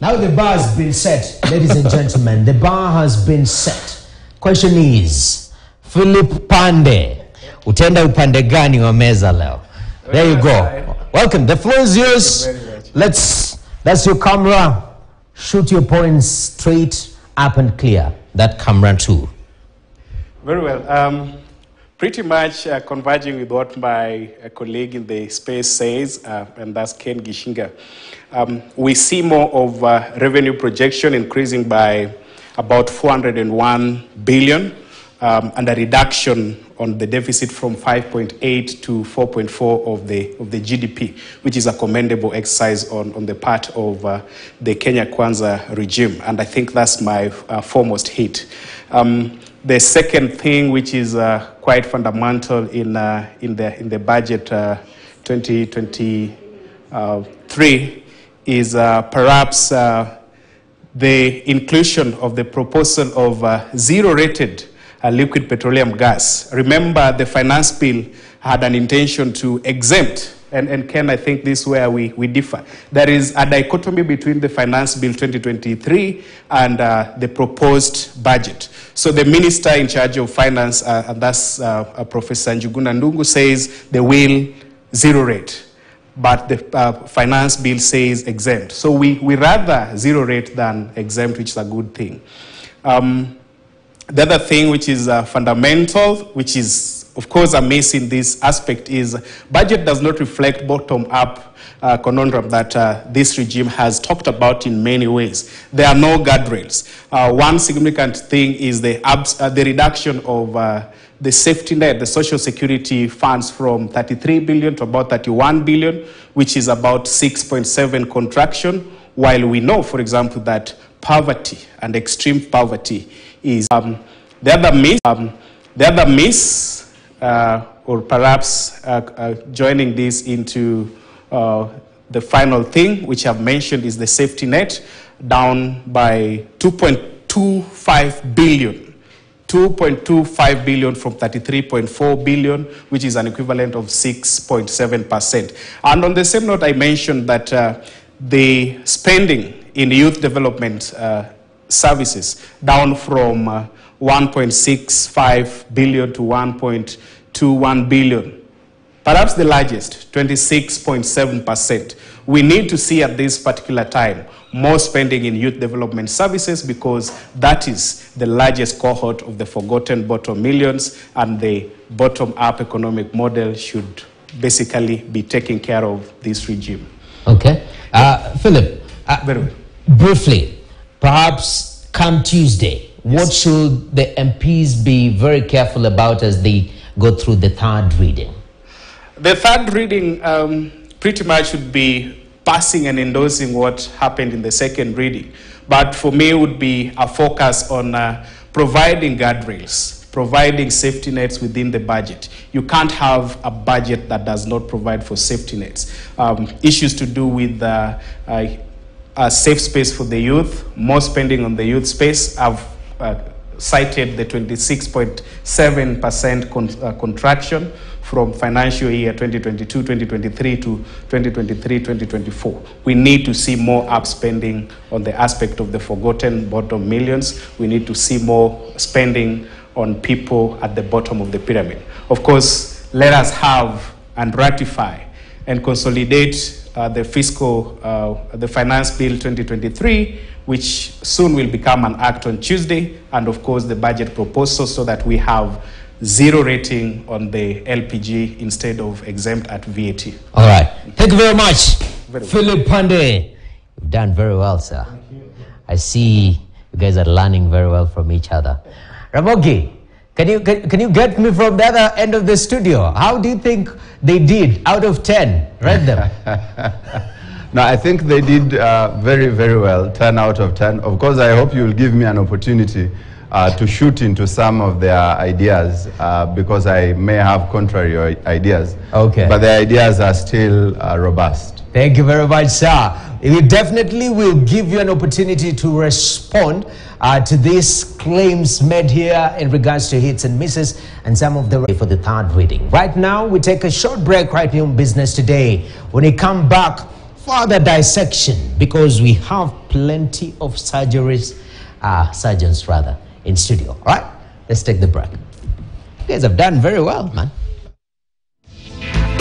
Now the bar has been set, ladies and gentlemen. The bar has been set. Question is, Philip Pande, utenda upande gani wa meza leo? There you go. Welcome. The floor is yours. That's your camera. Shoot your points straight up and clear. That camera too. Very well. Pretty much converging with what my colleague in the space says, and that's Ken Gishinga. We see more of revenue projection increasing by about 401 billion, and a reduction on the deficit from 5.8 to 4.4 of the GDP, which is a commendable exercise on the part of the Kenya Kwanza regime, and I think that's my foremost hit. The second thing, which is quite fundamental in the budget 2023, is perhaps the inclusion of the proposal of zero-rated liquid petroleum gas. Remember, the finance bill had an intention to exempt, and Ken, I think this is where we differ. There is a dichotomy between the finance bill 2023 and the proposed budget. So the minister in charge of finance, and that's Professor Njuguna Ndungu, says they will zero rate, but the finance bill says exempt. So we rather zero rate than exempt, which is a good thing. The other thing which is fundamental, which is of course a miss in this aspect, is budget does not reflect bottom-up conundrum that this regime has talked about in many ways. There are no guardrails. One significant thing is the reduction of the safety net, the social security funds, from 33 billion to about 31 billion, which is about 6.7 contraction, while we know, for example, that poverty and extreme poverty is the other miss, or perhaps joining this into the final thing, which I've mentioned, is the safety net, down by 2.25 billion. 2.25 billion from 33.4 billion, which is an equivalent of 6.7%. And on the same note, I mentioned that the spending in youth development services down from 1.65 billion to 1.21 billion. Perhaps the largest, 26.7%. We need to see at this particular time more spending in youth development services, because that is the largest cohort of the forgotten bottom millions, and the bottom-up economic model should basically be taking care of this regime. Okay. Philip, very well. Briefly, perhaps come Tuesday, what should the MPs be very careful about as they go through the third reading? The third reading pretty much should be passing and endorsing what happened in the second reading. But for me, it would be a focus on providing guardrails, providing safety nets within the budget. You can't have a budget that does not provide for safety nets. Issues to do with a safe space for the youth, more spending on the youth space. I've cited the 26.7% contraction from financial year 2022-2023 to 2023-2024. We need to see more up spending on the aspect of the forgotten bottom millions. We need to see more spending on people at the bottom of the pyramid. Of course, let us have and ratify and consolidate the finance bill 2023, which soon will become an act on Tuesday, and of course the budget proposal, so that we have zero rating on the LPG instead of exempt at VAT. All right. Thank you very much, Philip Pande. You've done very well, sir. I see you guys are learning very well from each other. Ramogi, can you get me from the other end of the studio? How do you think they did out of 10? Rate them. No, I think they did very, very well, 10 out of 10. Of course, I hope you will give me an opportunity to shoot into some of their ideas, because I may have contrary ideas. Okay. But the ideas are still robust. Thank you very much, sir. We definitely will give you an opportunity to respond to these claims made here in regards to hits and misses and some of the for the third reading. Right now, we take a short break right here on Business Today. When we come back, further dissection because we have plenty of surgeons rather, in studio. All right, let's take the break. You guys have done very well, man.